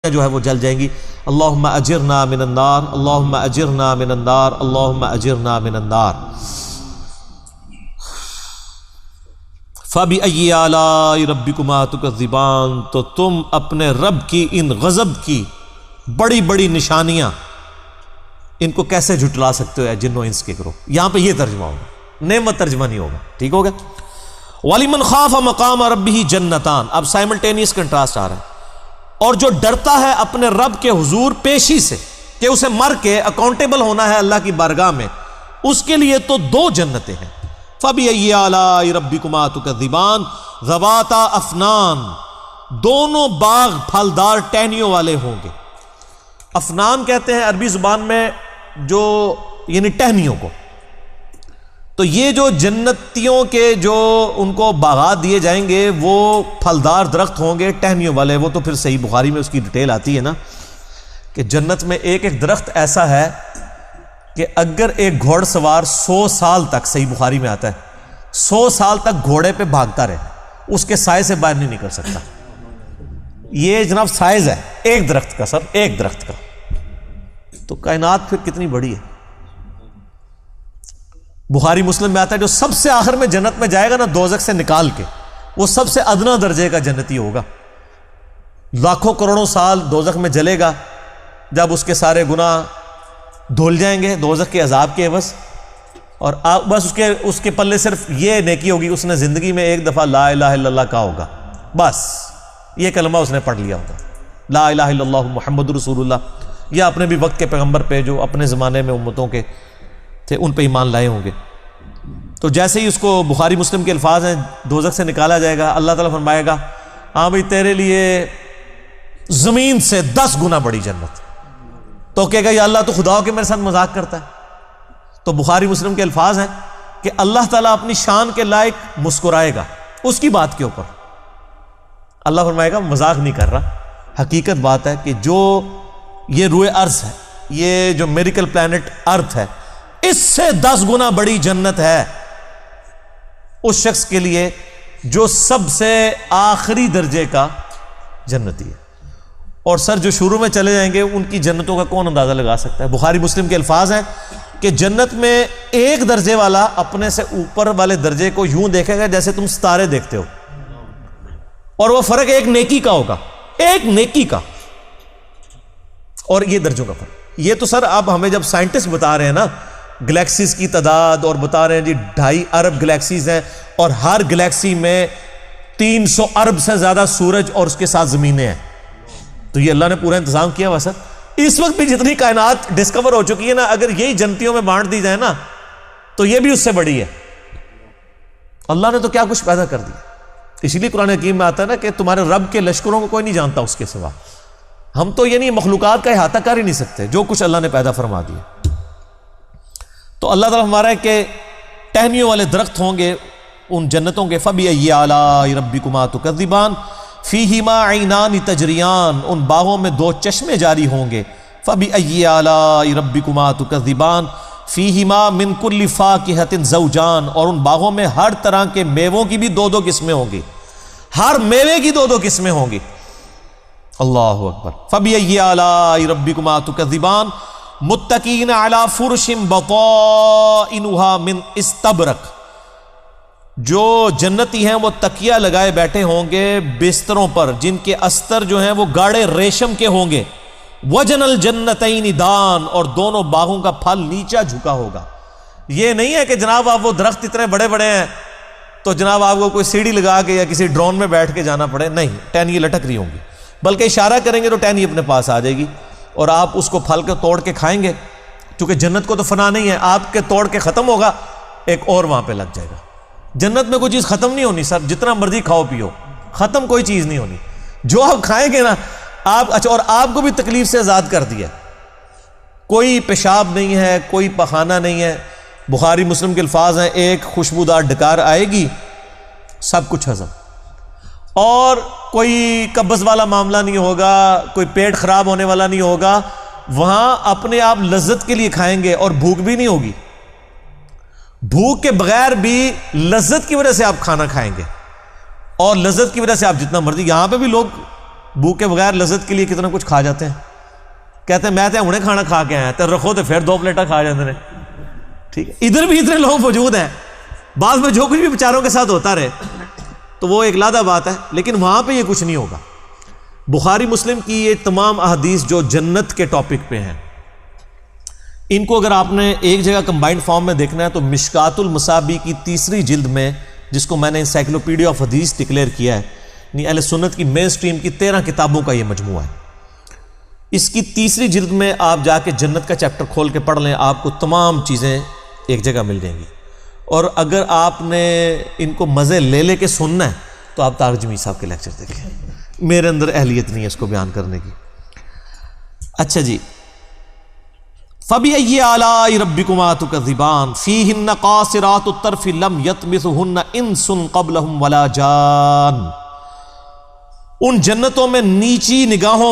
جو ہے وہ جل جائیں گی. اللہم اجرنا من النار، اللہم اجرنا من النار، اللہم اجرنا من النار. فَبِأَيِّ آلَاءِ رَبِّكُمَا تُكَذِّبَانِ، تو تم اپنے رب کی ان غضب کی بڑی بڑی نشانیاں ان کو کیسے جھٹلا سکتے ہو اے جن و انس کے گروہ. یہاں پہ یہ ترجمہ ہوگا، نعمت ترجمہ نہیں ہوگا. ٹھیک ہوگا. وَلِمَنْ خَافَ مَقَامَ رَبِّهِ جَنَّتَانِ، اب سائملٹینیس کنٹراسٹ آ رہا ہے. اور جو ڈرتا ہے اپنے رب کے حضور پیشی سے کہ اسے مر کے اکاؤنٹیبل ہونا ہے اللہ کی بارگاہ میں، اس کے لیے تو دو جنتیں ہیں. فَبِأَيِّ آلَاءِ رَبِّكُمَا تُكَذِّبَانِ ذَوَاتَا أَفْنَانٍ، دونوں باغ پھلدار ٹہنیوں والے ہوں گے. افنان کہتے ہیں عربی زبان میں جو یعنی ٹہنیوں کو. تو یہ جو جنتیوں کے جو ان کو باغات دیے جائیں گے وہ پھلدار درخت ہوں گے ٹہنیوں والے. وہ تو پھر صحیح بخاری میں اس کی ڈیٹیل آتی ہے نا کہ جنت میں ایک ایک درخت ایسا ہے کہ اگر ایک گھوڑ سوار 100 سال تک، صحیح بخاری میں آتا ہے 100 سال تک گھوڑے پہ بھاگتا رہے اس کے سائے سے باہر نہیں نکل سکتا. یہ جناب سائز ہے ایک درخت کا، سر ایک درخت کا. تو کائنات پھر کتنی بڑی ہے. بخاری مسلم میں آتا ہے جو سب سے آخر میں جنت میں جائے گا نا دوزخ سے نکال کے، وہ سب سے ادنا درجے کا جنتی ہوگا. لاکھوں کروڑوں سال دوزخ میں جلے گا. جب اس کے سارے گناہ دھل جائیں گے دوزخ کے عذاب کے عوض، اور بس اس کے پلے صرف یہ نیکی ہوگی، اس نے زندگی میں ایک دفعہ لا الہ الا اللہ کہا ہوگا، بس یہ کلمہ اس نے پڑھ لیا ہوگا، لا الہ الا اللہ محمد رسول اللہ. یا اپنے بھی وقت کے پیغمبر پہ جو اپنے زمانے میں امتوں کے تھے ان پہ ایمان لائے ہوں گے. تو جیسے ہی اس کو بخاری مسلم کے الفاظ ہیں دوزخ سے نکالا جائے گا، اللہ تعالیٰ فرمائے گا ہاں بھئی تیرے لیے زمین سے 10 گنا بڑی جنت. تو کہے گا یا اللہ تو خدا ہو کے میرے ساتھ مذاق کرتا ہے. تو بخاری مسلم کے الفاظ ہیں کہ اللہ تعالیٰ اپنی شان کے لائق مسکرائے گا اس کی بات کے اوپر. اللہ فرمائے گا مذاق نہیں کر رہا، حقیقت بات ہے کہ جو یہ روئے ارض ہے، یہ جو میریکل پلانٹ ارتھ ہے، اس سے 10 گنا بڑی جنت ہے اس شخص کے لیے جو سب سے آخری درجے کا جنتی ہے. اور سر جو شروع میں چلے جائیں گے ان کی جنتوں کا کون اندازہ لگا سکتا ہے. بخاری مسلم کے الفاظ ہیں کہ جنت میں ایک درجے والا اپنے سے اوپر والے درجے کو یوں دیکھے گا جیسے تم ستارے دیکھتے ہو، اور وہ فرق ایک نیکی کا ہوگا، ایک نیکی کا. اور یہ درجوں کا فرق، یہ تو سر اب ہمیں جب سائنٹسٹ بتا رہے ہیں نا گلیکسیز کی تعداد، اور بتا رہے ہیں جی 2.5 ارب گلیکسیز ہیں اور ہر گلیکسی میں 300 ارب سے زیادہ سورج اور اس کے ساتھ زمینیں ہیں. تو یہ اللہ نے پورا انتظام کیا ہوا سر. اس وقت بھی جتنی کائنات ڈسکور ہو چکی ہے نا، اگر یہی جنتیوں میں بانٹ دی جائے نا تو یہ بھی اس سے بڑی ہے. اللہ نے تو کیا کچھ پیدا کر دیا. اسی لیے قرآن حکیم میں آتا ہے نا کہ تمہارے رب کے لشکروں کو کوئی نہیں جانتا اس کے سوا. ہم تو یعنی مخلوقات کا احاطہ کر ہی نہیں سکتے جو کچھ اللہ نے پیدا فرما دیا. تو اللہ تعالیٰ ہمارا ہے کہ ٹہنیوں والے درخت ہوں گے ان جنتوں کے. فَبِأَيِّ آلَاءِ رَبِّكُمَا تُكَذِّبَانِ فِيهِمَا عَيْنَانِ تَجْرِيَانِ، ان باغوں میں 2 چشمے جاری ہوں گے. فَبِأَيِّ آلَاءِ رَبِّكُمَا تُكَذِّبَانِ فِيهِمَا مِن كُلِّ فَاكِهَةٍ زَوْجَانِ، اور ان باغوں میں ہر طرح کے میووں کی بھی 2 قسمیں ہوں گی، ہر میوے کی 2 قسمیں ہوں گی. اللہ اکبر. فَبِأَيِّ آلَاءِ رَبِّكُمَا تُكَذِّبَانِ متقین علی فرش بطائنها من استبرق، جو جنتی ہیں وہ تکیہ لگائے بیٹھے ہوں گے بستروں پر جن کے استر جو ہیں وہ گاڑے ریشم کے ہوں گے. وجن الجنتین دان، اور دونوں باغوں کا پھل نیچا جھکا ہوگا. یہ نہیں ہے کہ جناب آپ وہ درخت اتنے بڑے بڑے ہیں تو جناب آپ کو کوئی سیڑھی لگا کے یا کسی ڈرون میں بیٹھ کے جانا پڑے. نہیں، ٹہنی لٹک رہی ہوں گی، بلکہ اشارہ کریں گے تو ٹہنی اپنے پاس آ جائے گی اور آپ اس کو پھل کے توڑ کے کھائیں گے. کیونکہ جنت کو تو فنا نہیں ہے، آپ کے توڑ کے ختم ہوگا ایک اور وہاں پہ لگ جائے گا. جنت میں کوئی چیز ختم نہیں ہونی سر، جتنا مرضی کھاؤ پیو، ختم کوئی چیز نہیں ہونی. جو آپ کھائیں گے نا آپ اچھا، اور آپ کو بھی تکلیف سے آزاد کر دیا. کوئی پیشاب نہیں ہے، کوئی پخانہ نہیں ہے. بخاری مسلم کے الفاظ ہیں ایک خوشبودار ڈکار آئے گی سب کچھ ہضم، اور کوئی قبض والا معاملہ نہیں ہوگا، کوئی پیٹ خراب ہونے والا نہیں ہوگا. وہاں اپنے آپ لذت کے لیے کھائیں گے اور بھوک بھی نہیں ہوگی. بھوک کے بغیر بھی لذت کی وجہ سے آپ کھانا کھائیں گے، اور لذت کی وجہ سے آپ جتنا مرضی. یہاں پہ بھی لوگ بھوکے بغیر لذت کے لیے کتنا کچھ کھا جاتے ہیں. کہتے ہیں میں تو ہنے کھانا کھا کے آیا تو رکھو تو پھر 2 پلیٹیں کھا جاتے ہیں. ٹھیک ہے, ادھر بھی اتنے لوگ موجود ہیں, بعض میں جو کچھ بھی بیچاروں کے ساتھ ہوتا رہے تو وہ ایک علیحدہ بات ہے, لیکن وہاں پہ یہ کچھ نہیں ہوگا. بخاری مسلم کی یہ تمام احادیث جو جنت کے ٹاپک پہ ہیں, ان کو اگر آپ نے ایک جگہ کمبائنڈ فارم میں دیکھنا ہے تو مشکات المصابیح کی 3 جلد میں, جس کو میں نے انسائکلوپیڈیا آف حدیث ڈکلیئر کیا ہے, یعنی اہل سنت کی مین سٹریم کی 13 کتابوں کا یہ مجموعہ ہے, اس کی 3 جلد میں آپ جا کے جنت کا چیپٹر کھول کے پڑھ لیں, آپ کو تمام چیزیں ایک جگہ مل جائیں گی. اور اگر آپ نے ان کو مزے لے کے سننا ہے تو آپ طارق جمیل صاحب کے لیکچر دیکھیں, میرے اندر اہلیت نہیں ہے اس کو بیان کرنے کی. اچھا جی, فَبِأَيِّ آلَاءِ رَبِّكُمَا تُكَذِّبَانِ فِيهِنَّ قَاصِرَاتُ الطَّرْفِ لَمْ يَطْمِثُهُنَّ إِنسٌ قَبْلَهُمْ وَلَا جَانٌ. ان جنتوں میں نیچی نگاہوں